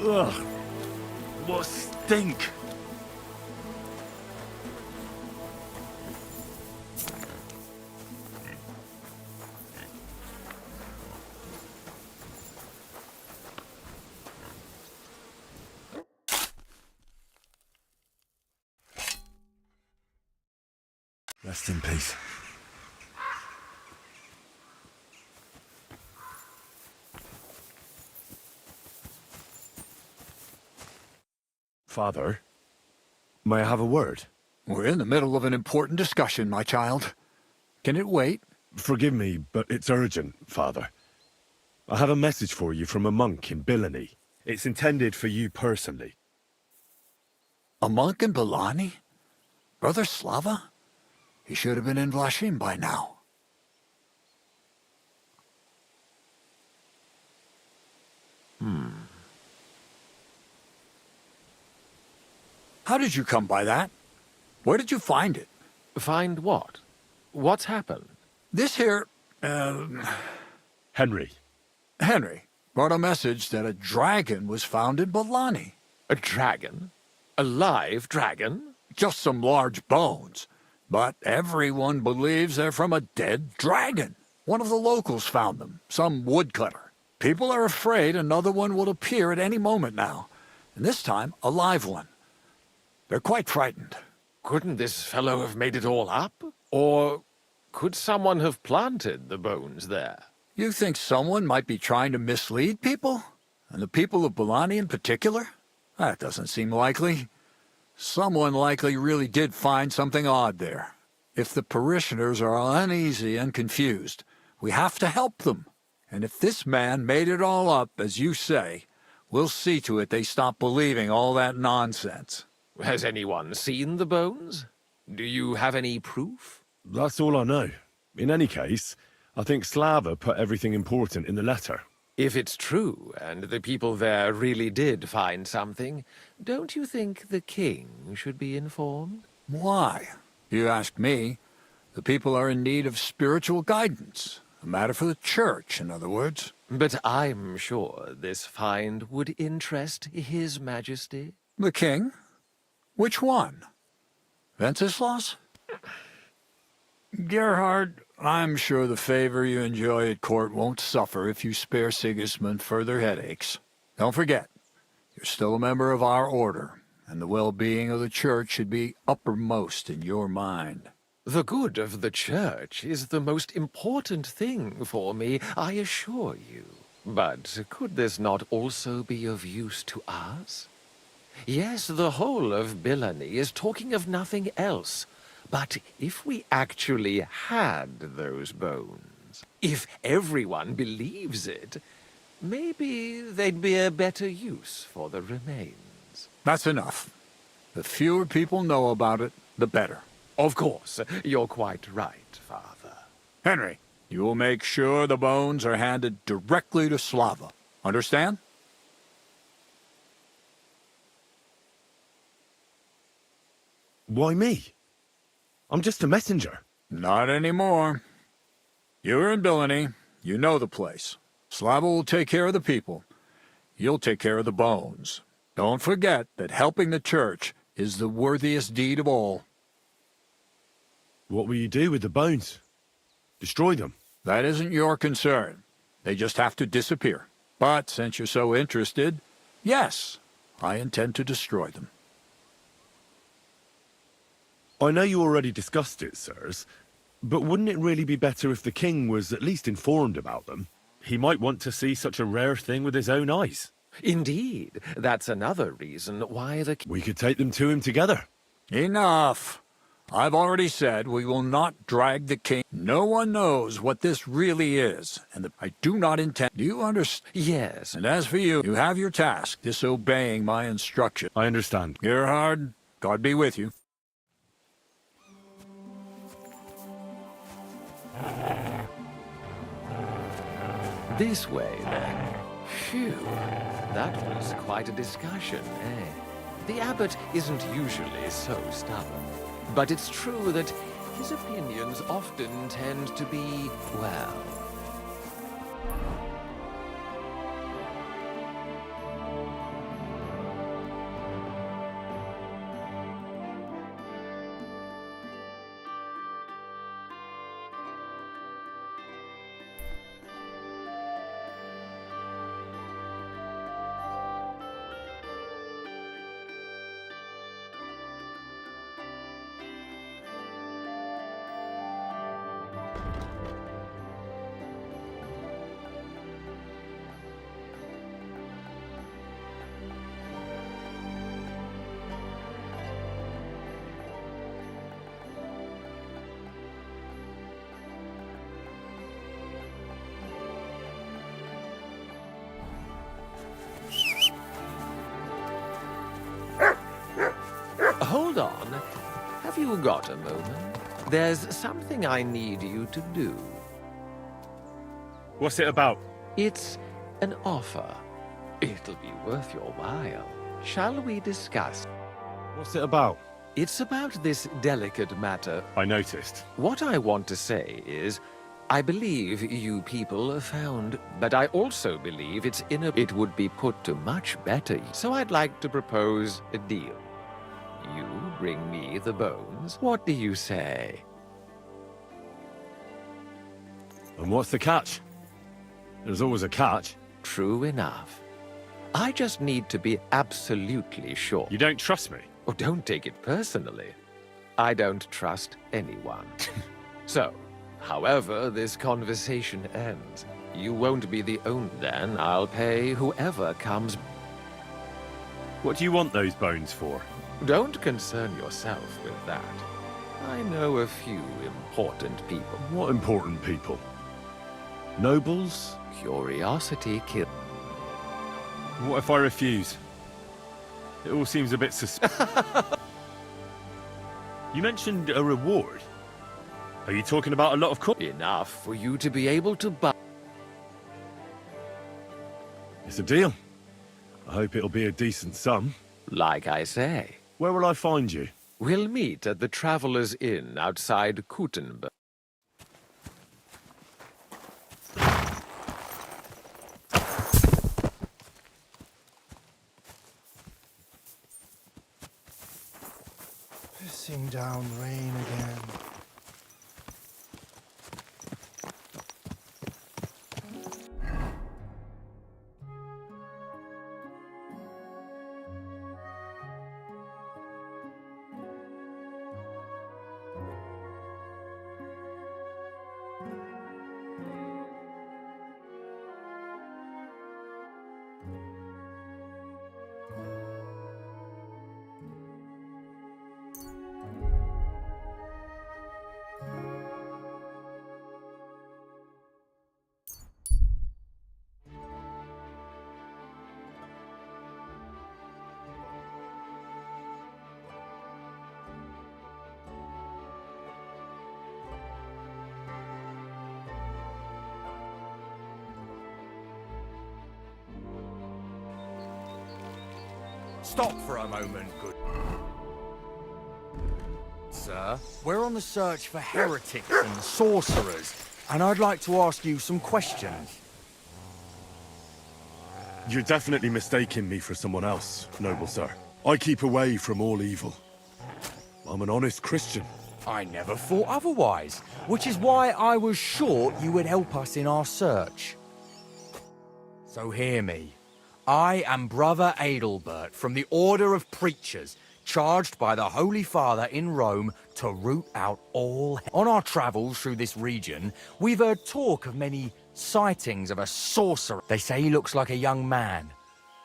Ugh. What stink! Rest in peace. Father, may I have a word? We're in the middle of an important discussion, my child. Can it wait? Forgive me, but it's urgent, Father. I have a message for you from a monk in Bilani. It's intended for you personally. A monk in Bilani? Brother Slava? He should have been in Vlashim by now. How did you come by that? Where did you find it? Find what? What's happened? This here, Henry. Henry, brought a message that a dragon was found in Bilani. A dragon? A live dragon? Just some large bones. But everyone believes they're from a dead dragon. One of the locals found them, some woodcutter. People are afraid another one will appear at any moment now, and this time a live one. They're quite frightened. Couldn't this fellow have made it all up? Or could someone have planted the bones there? You think someone might be trying to mislead people? And the people of Bilani in particular? That doesn't seem likely. Someone likely really did find something odd there. If the parishioners are uneasy and confused, we have to help them. And if this man made it all up, as you say, we'll see to it they stop believing all that nonsense. Has anyone seen the bones? Do you have any proof? That's all I know. In any case, I think Slava put everything important in the letter. If it's true, and the people there really did find something, don't you think the king should be informed? Why? You ask me. The people are in need of spiritual guidance. A matter for the church, in other words. But I'm sure this find would interest His Majesty. The king? Which one? Wenceslaus? Gerhard, I'm sure the favor you enjoy at court won't suffer if you spare Sigismund further headaches. Don't forget, you're still a member of our order, and the well-being of the church should be uppermost in your mind. The good of the church is the most important thing for me, I assure you. But could this not also be of use to us? Yes, the whole of Bilani is talking of nothing else. But if we actually had those bones, if everyone believes it, maybe they'd be a better use for the remains. That's enough. The fewer people know about it, the better. Of course, you're quite right, Father. Henry, you will make sure the bones are handed directly to Slava. Understand? Why me? I'm just a messenger. Not anymore. You're in Bilani. You know the place. Slava will take care of the people. You'll take care of the bones. Don't forget that helping the church is the worthiest deed of all. What will you do with the bones? Destroy them? That isn't your concern. They just have to disappear. But since you're so interested, yes, I intend to destroy them. I know you already discussed it, sirs, but wouldn't it really be better if the king was at least informed about them? He might want to see such a rare thing with his own eyes. Indeed, that's another reason why the... We could take them to him together. Enough. I've already said we will not drag the king. No one knows what this really is, and I do not intend... Do you understand? Yes. And as for you, you have your task, disobeying my instruction. I understand. Gerhard, God be with you. This way, then. Phew, that was quite a discussion, eh? The abbot isn't usually so stubborn. But it's true that his opinions often tend to be, well... hold on. Have you got a moment? There's something I need you to do. What's it about? It's an offer. It'll be worth your while. Shall we discuss? What's it about? It's about this delicate matter. I noticed. What I want to say is, I believe you people are found, but I also believe it would be put to much better. So I'd like to propose a deal. You bring me the bones. What do you say? And what's the catch? There's always a catch. True enough. I just need to be absolutely sure. You don't trust me? Oh, don't take it personally. I don't trust anyone. So, however this conversation ends, you won't be the only. Then I'll pay whoever comes. What do you want those bones for? Don't concern yourself with that. I know a few important people. What important people? Nobles? Curiosity kills. What if I refuse? It all seems a bit suspicious. You mentioned a reward. Are you talking about a lot of Enough for you to be able to buy. It's a deal. I hope it'll be a decent sum. Like I say, Where will I find you? we'll meet at the Traveller's Inn outside Kutenberg. Pissing down rain again. Stop for a moment, good sir. We're on the search for heretics and sorcerers, and I'd like to ask you some questions. You're definitely mistaking me for someone else, noble sir. I keep away from all evil. I'm an honest Christian. I never thought otherwise, which is why I was sure you would help us in our search. So hear me. I am Brother Adelbert from the Order of Preachers, charged by the Holy Father in Rome to root out all. On our travels through this region, we've heard talk of many sightings of a sorcerer. They say he looks like a young man,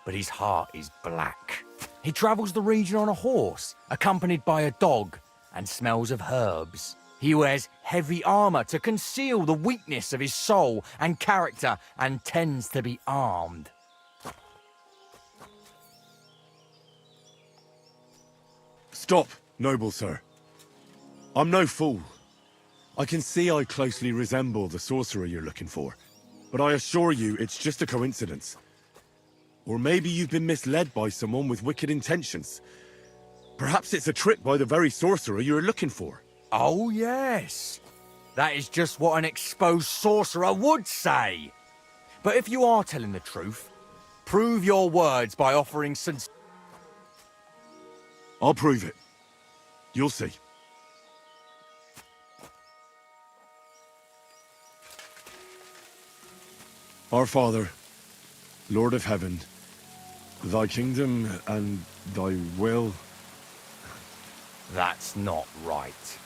but his heart is black. He travels the region on a horse, accompanied by a dog, and smells of herbs. He wears heavy armor to conceal the weakness of his soul and character, and tends to be armed. Stop, noble sir. I'm no fool. I can see I closely resemble the sorcerer you're looking for, but I assure you it's just a coincidence. Or maybe you've been misled by someone with wicked intentions. Perhaps it's a trick by the very sorcerer you're looking for. Oh, yes. That is just what an exposed sorcerer would say. But if you are telling the truth, prove your words by offering I'll prove it. You'll see. Our Father, Lord of heaven, thy kingdom and thy will. That's not right.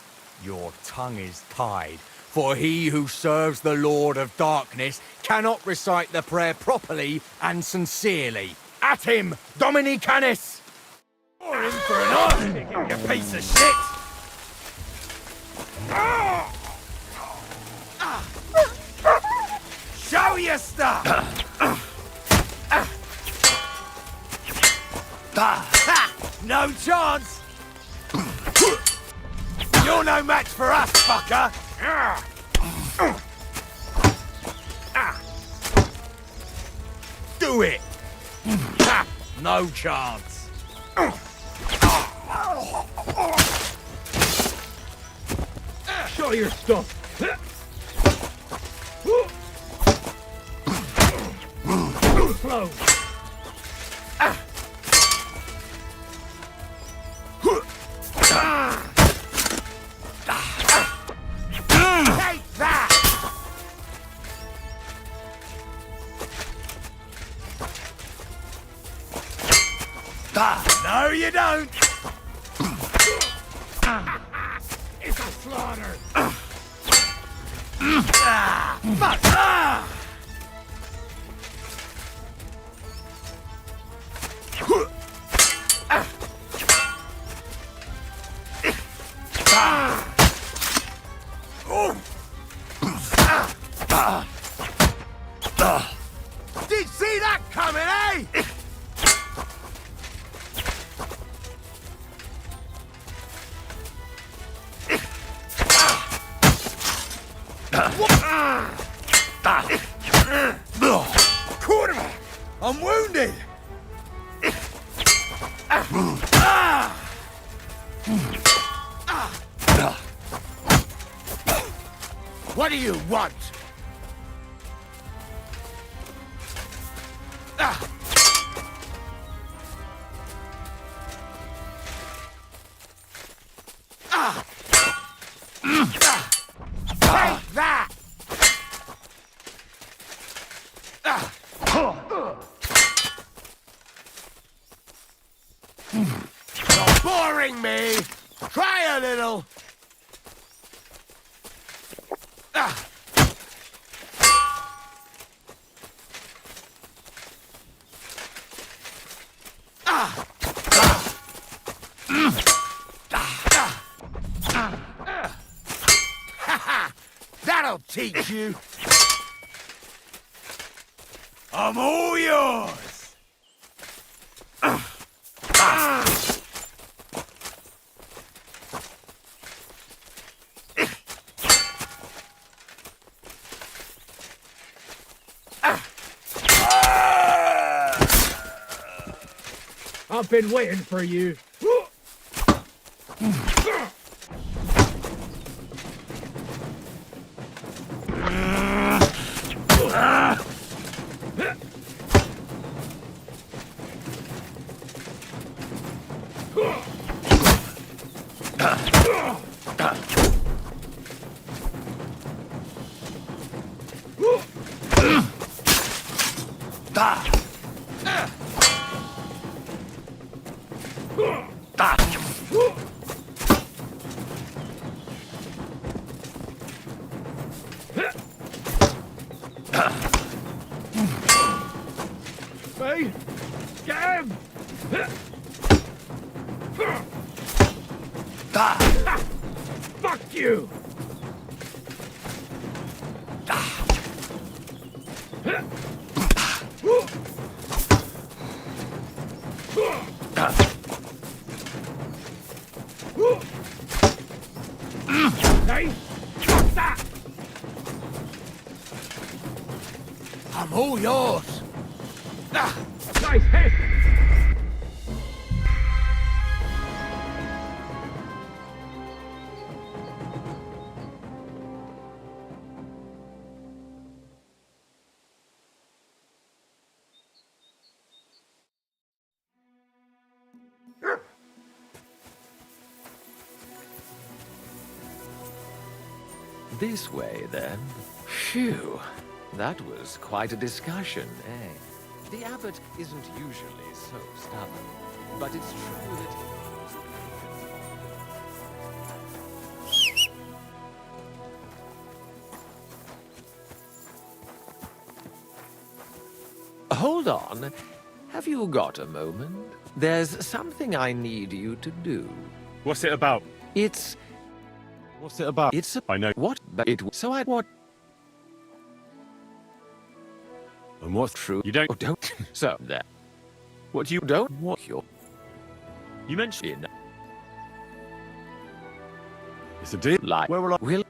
Your tongue is tied, for he who serves the Lord of Darkness cannot recite the prayer properly and sincerely. At him, Dominicanus! You're in for an arse, you piece of shit! Show your stuff! No chance! You're no match for us, fucker! Do it! No chance. Show your stuff. Flow. Take that! No, you don't! It's a slaughter. Fuck! Did you see that coming, eh? Quarterback! I'm wounded! What do you want? Take that! You're boring me! Try a little! That'll teach you! I'm all yours! I've been waiting for you. Hey, get him! Fuck you! Hey, fuck that! I'm all yours! Nice hit! This way, then. Phew. That was quite a discussion, eh? The abbot isn't usually so stubborn, but it's true that... Hold on. Have you got a moment? There's something I need you to do. What's it about? It's... What's it about? It's a... I know. What? But it... So I... What? And what's True. You don't... Oh, don't... So, there. What do you... Don't want your... You mentioned... In. It's a deal. Like, Where will I... will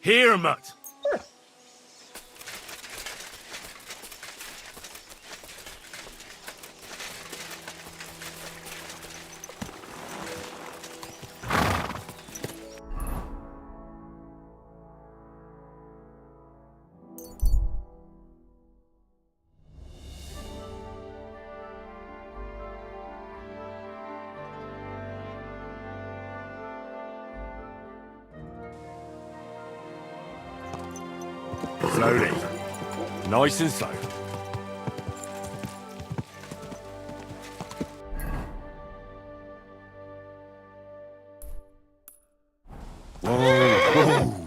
Here, Mutt! Slowly. Nice and slow. Whoa.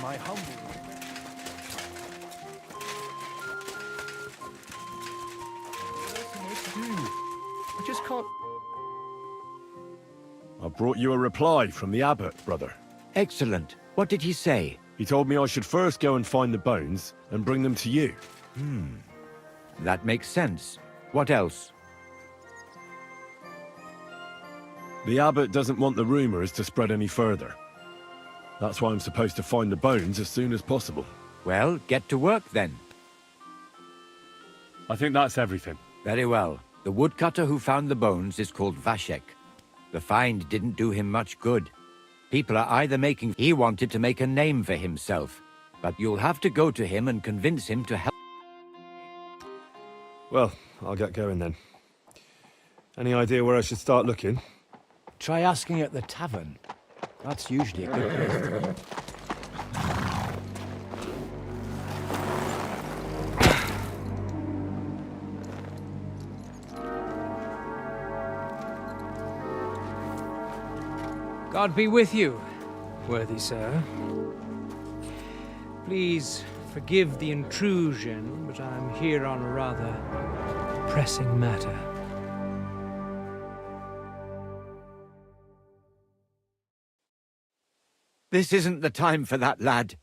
My humble. What to do? I just can't. I brought you a reply from the abbot, brother. Excellent. What did he say? He told me I should first go and find the bones and bring them to you. That makes sense. What else? The abbot doesn't want the rumors to spread any further. That's why I'm supposed to find the bones as soon as possible. Well, get to work then. I think that's everything. Very well. The woodcutter who found the bones is called Vashek. The find didn't do him much good. People are either making... He wanted to make a name for himself, but you'll have to go to him and convince him to help. Well, I'll get going then. Any idea where I should start looking? Try asking at the tavern. That's usually a good place to go. God be with you, worthy sir. Please forgive the intrusion, but I'm here on a rather pressing matter. This isn't the time for that, lad.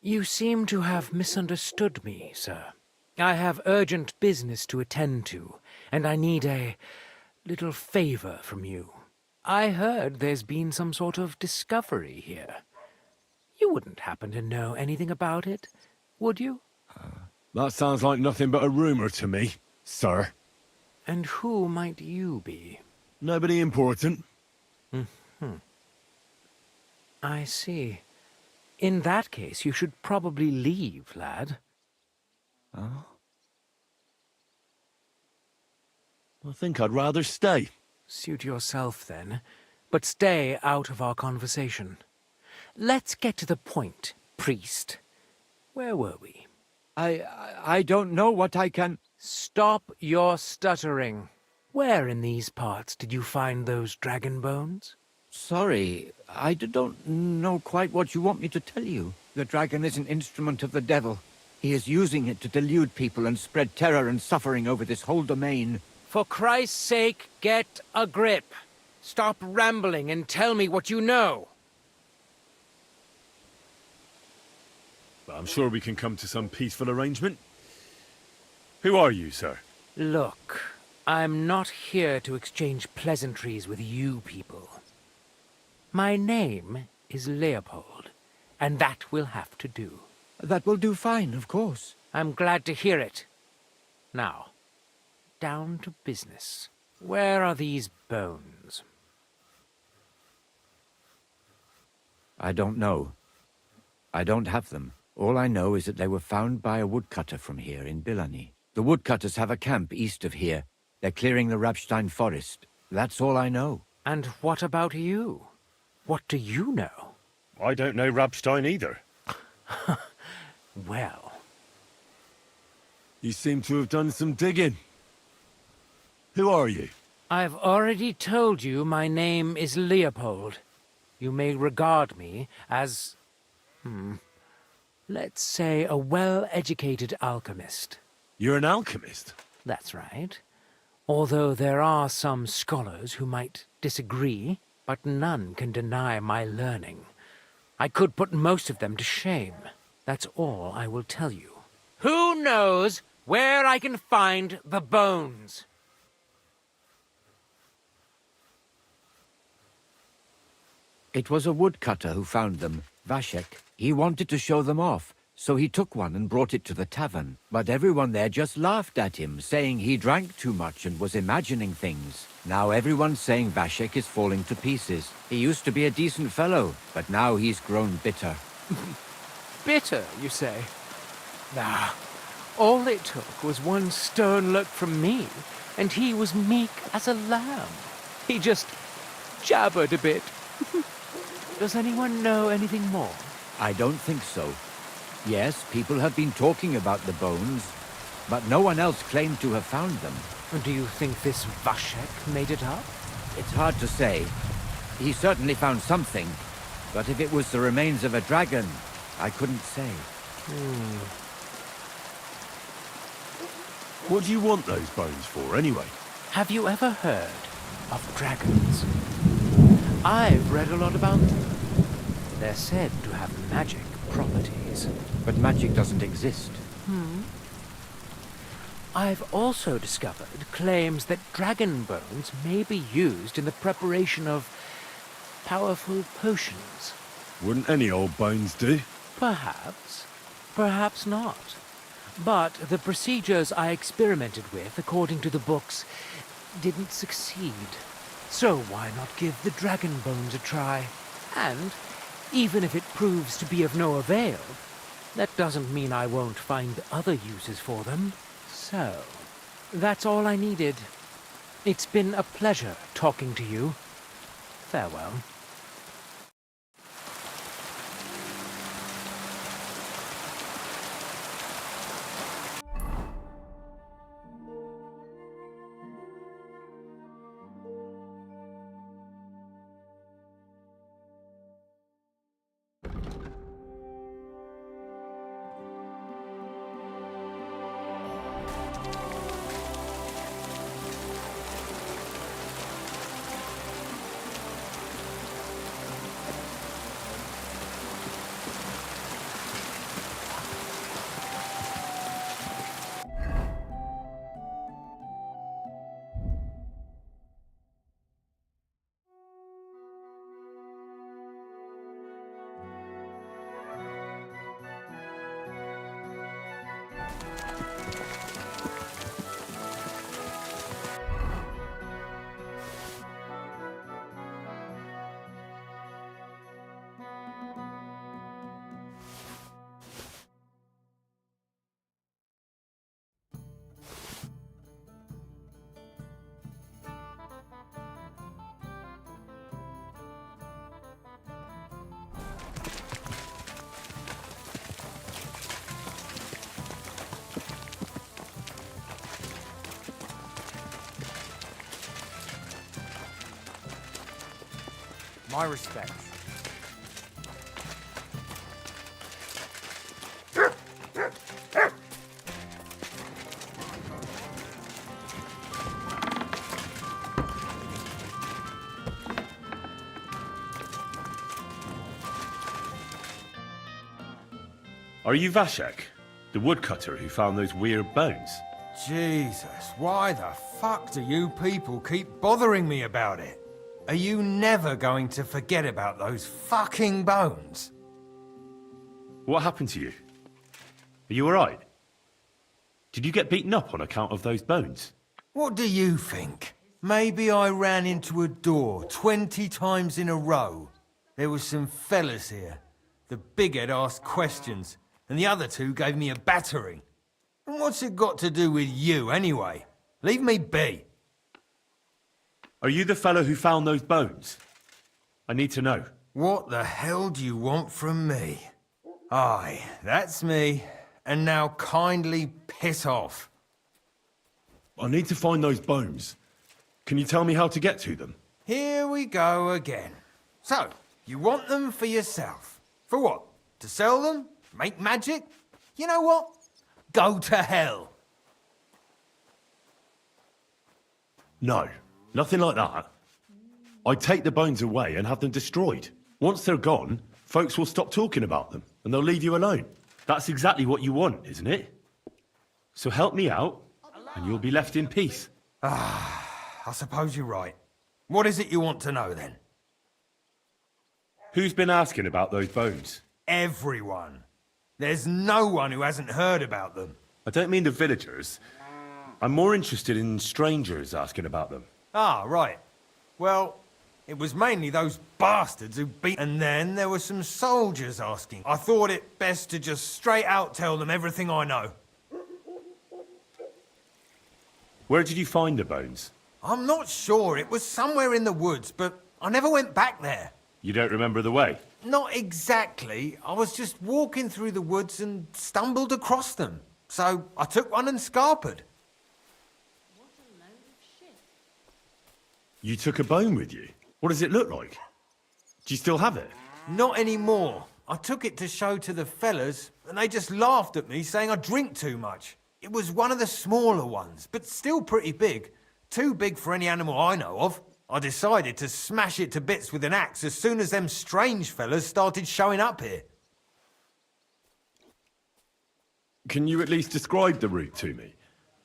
You seem to have misunderstood me, sir. I have urgent business to attend to, and I need a little favor from you. I heard there's been some sort of discovery here. You wouldn't happen to know anything about it, would you? That sounds like nothing but a rumor to me, sir. And who might you be? Nobody important. I see. In that case, you should probably leave, lad. I think I'd rather stay. Suit yourself, then. But stay out of our conversation. Let's get to the point, priest. Where were we? I don't know what I can... Stop your stuttering. Where in these parts did you find those dragon bones? Sorry, I don't know quite what you want me to tell you. The dragon is an instrument of the devil. He is using it to delude people and spread terror and suffering over this whole domain. For Christ's sake, get a grip. Stop rambling and tell me what you know. But I'm sure we can come to some peaceful arrangement. Who are you, sir? Look, I'm not here to exchange pleasantries with you people. My name is Leopold, and that will have to do. That will do fine, of course. I'm glad to hear it. Now, down to business. Where are these bones? I don't know. I don't have them. All I know is that they were found by a woodcutter from here in Bilani. The woodcutters have a camp east of here. They're clearing the Rabstein forest. That's all I know. And what about you? What do you know? I don't know Rabstein either. Well, You seem to have done some digging. Who are you? I've already told you my name is Leopold. You may regard me as, let's say a well-educated alchemist. You're an alchemist? That's right. Although there are some scholars who might disagree, but none can deny my learning. I could put most of them to shame. That's all I will tell you. Who knows where I can find the bones? It was a woodcutter who found them, Vashek. He wanted to show them off, so he took one and brought it to the tavern. But everyone there just laughed at him, saying he drank too much and was imagining things. Now everyone's saying Vashek is falling to pieces. He used to be a decent fellow, but now he's grown bitter. Bitter, you say? Nah, all it took was one stern look from me, and he was meek as a lamb. He just jabbered a bit. Does anyone know anything more? I don't think so. Yes, people have been talking about the bones, but no one else claimed to have found them. Do you think this Vashek made it up? It's hard to say. He certainly found something, but if it was the remains of a dragon, I couldn't say. What do you want those bones for, anyway? Have you ever heard of dragons? I've read a lot about them. They're said to have magic properties. But magic doesn't exist. I've also discovered claims that dragon bones may be used in the preparation of powerful potions. Wouldn't any old bones do? Perhaps. Perhaps not. But the procedures I experimented with, according to the books, didn't succeed. So why not give the dragon bones a try? And, even if it proves to be of no avail, that doesn't mean I won't find other uses for them. So, that's all I needed. It's been a pleasure talking to you. Farewell. My respects. Are you Vashek, the woodcutter who found those weird bones? Jesus, why the fuck do you people keep bothering me about it? Are you never going to forget about those fucking bones? What happened to you? Are you alright? Did you get beaten up on account of those bones? What do you think? Maybe I ran into a door 20 times in a row. There was some fellas here. The bighead asked questions, and the other two gave me a battering. And what's it got to do with you, anyway? Leave me be. Are you the fellow who found those bones? I need to know. What the hell do you want from me? Aye, that's me. And now kindly piss off. I need to find those bones. Can you tell me how to get to them? Here we go again. So, you want them for yourself. For what? To sell them? Make magic? You know what? Go to hell. No, nothing like that. I'd take the bones away and have them destroyed. Once they're gone, folks will stop talking about them and they'll leave you alone. That's exactly what you want, isn't it? So help me out and you'll be left in peace. I suppose you're right. What is it you want to know then? Who's been asking about those bones? Everyone. There's no one who hasn't heard about them. I don't mean the villagers. I'm more interested in strangers asking about them. Ah, right. Well, it was mainly those bastards who beat... And then there were some soldiers asking. I thought it best to just straight out tell them everything I know. Where did you find the bones? I'm not sure. It was somewhere in the woods, but I never went back there. You don't remember the way? Not exactly. I was just walking through the woods and stumbled across them. So I took one and scarpered. You took a bone with you? What does it look like? Do you still have it? Not anymore. I took it to show to the fellas, and they just laughed at me, saying I drink too much. It was one of the smaller ones, but still pretty big. Too big for any animal I know of. I decided to smash it to bits with an axe as soon as them strange fellas started showing up here. Can you at least describe the route to me?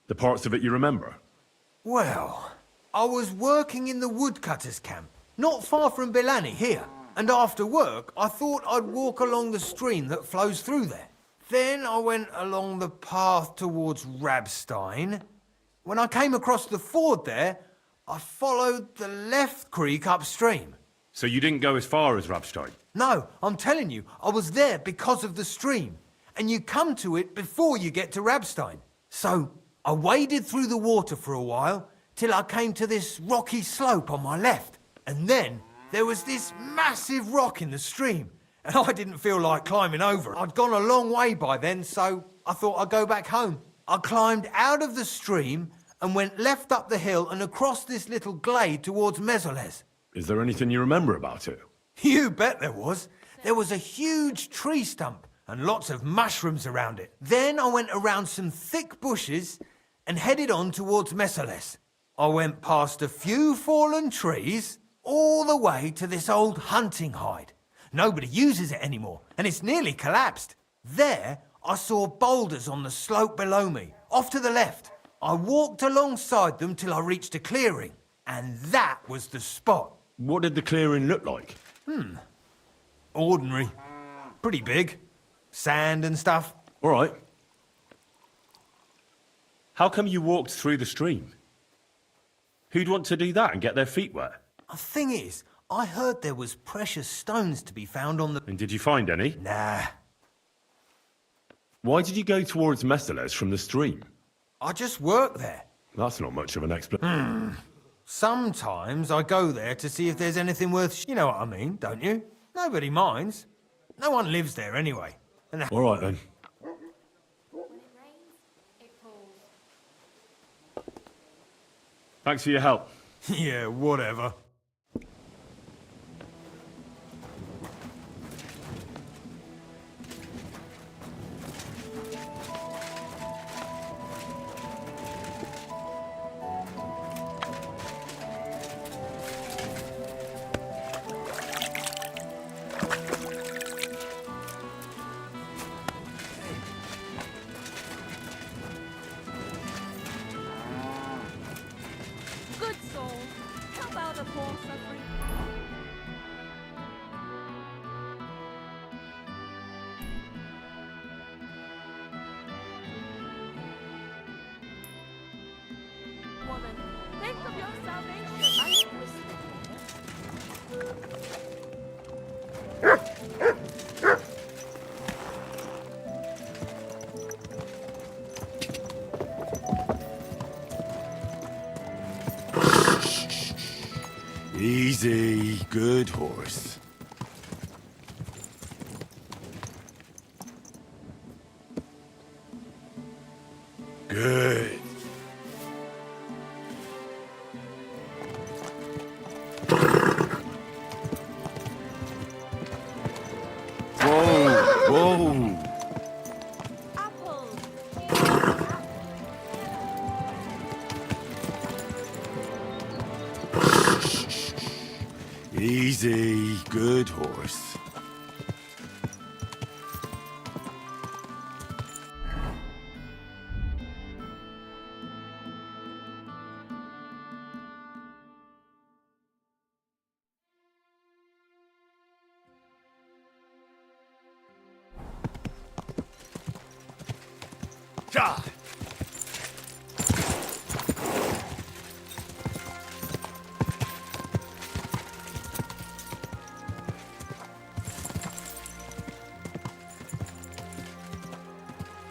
The parts of it you remember? Well, I was working in the woodcutters' camp, not far from Belani here. And after work, I thought I'd walk along the stream that flows through there. Then I went along the path towards Rabstein. When I came across the ford there, I followed the left creek upstream. So you didn't go as far as Rabstein? No, I'm telling you, I was there because of the stream. And you come to it before you get to Rabstein. So I waded through the water for a while till I came to this rocky slope on my left. And then there was this massive rock in the stream. And I didn't feel like climbing over it. I'd gone a long way by then, so I thought I'd go back home. I climbed out of the stream and went left up the hill and across this little glade towards Mesoles. Is there anything you remember about it? You bet there was. There was a huge tree stump and lots of mushrooms around it. Then I went around some thick bushes and headed on towards Mesoles. I went past a few fallen trees all the way to this old hunting hide. Nobody uses it anymore, and it's nearly collapsed. There, I saw boulders on the slope below me, off to the left. I walked alongside them till I reached a clearing, and that was the spot. What did the clearing look like? Ordinary. Pretty big. Sand and stuff. All right. How come you walked through the stream? Who'd want to do that and get their feet wet? The thing is, I heard there was precious stones to be found on the... And did you find any? Nah. Why did you go towards Mesoles from the stream? I just work there. That's not much of an explanation. Sometimes I go there to see if there's anything worth... You know what I mean, don't you? Nobody minds. No one lives there anyway. And All right, then. Thanks for your help. yeah, whatever. Think of your salvation. Easy, good horse. Good. Whoa, whoa. Easy, good horse. Ja!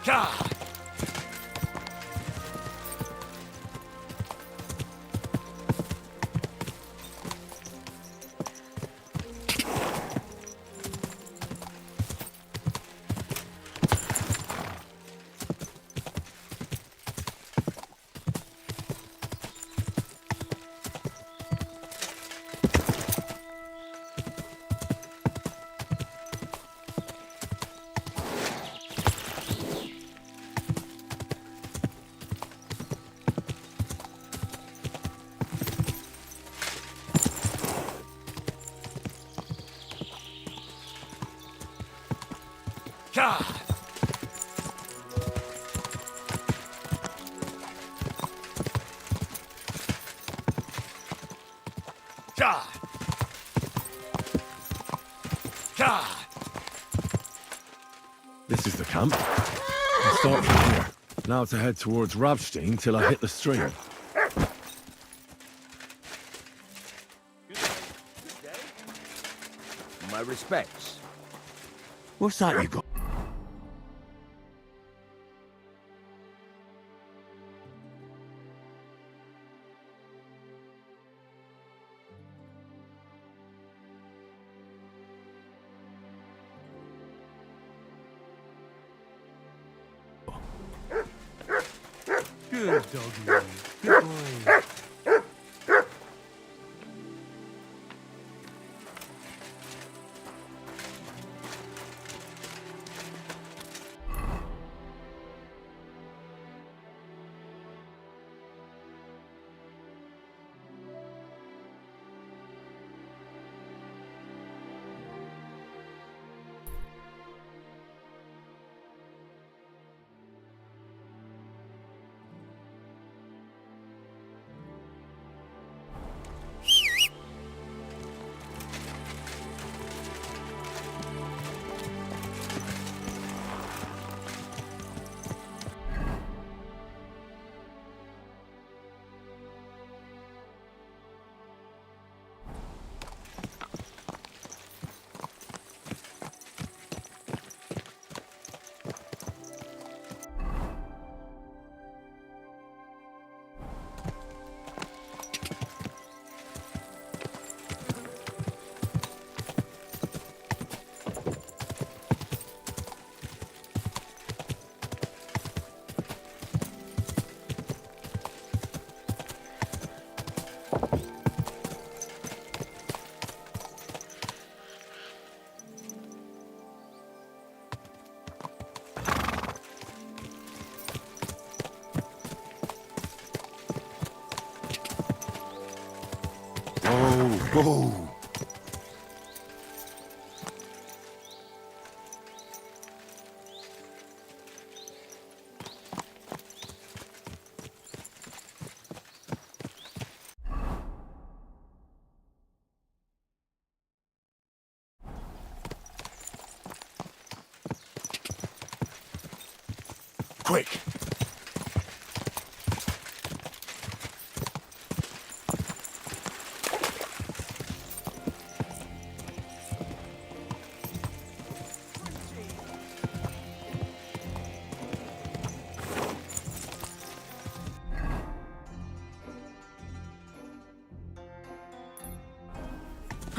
Ja! Ja! Ja! Ja! This is the camp. I'll start from here. Now to head towards Rabstein till I hit the stream. My respects. What's that you got? Good doggy. Good boy. Whoa! Quick!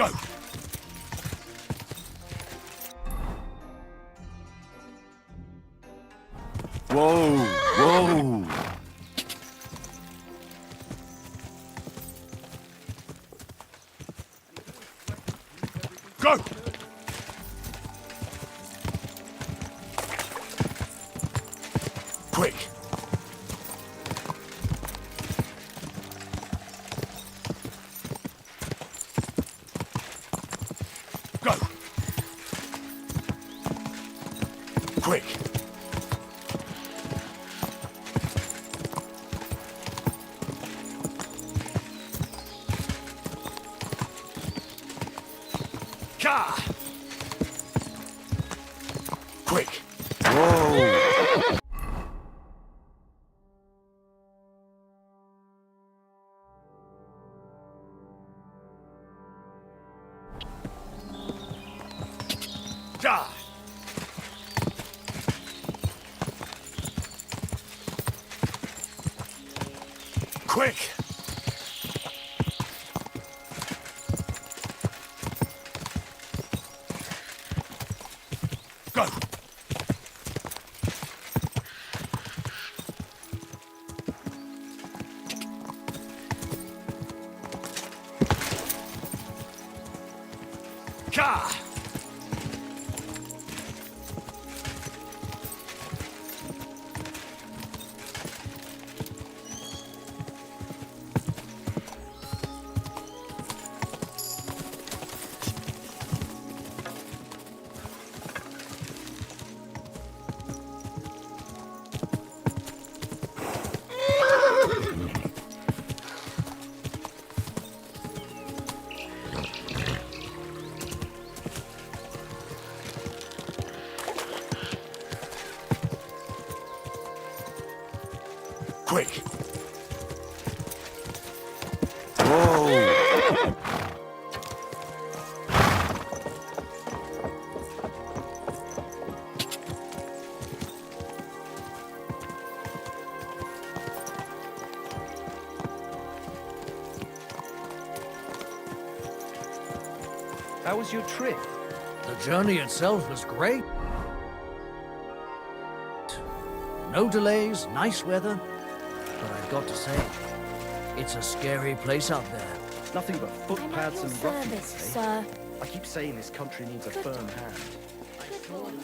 Go! Whoa! Whoa! Go! Quick! Go! Quick! Ka! Quick! Whoa! Die! Quick! Go! Ka! Quick! Whoa! How was your trip? The journey itself was great. No delays, nice weather. But I've got to say, it's a scary place out there. Nothing but I'm at footpaths your and ruffians, service, eh? sir. I keep saying this country needs a firm hand. Good morning.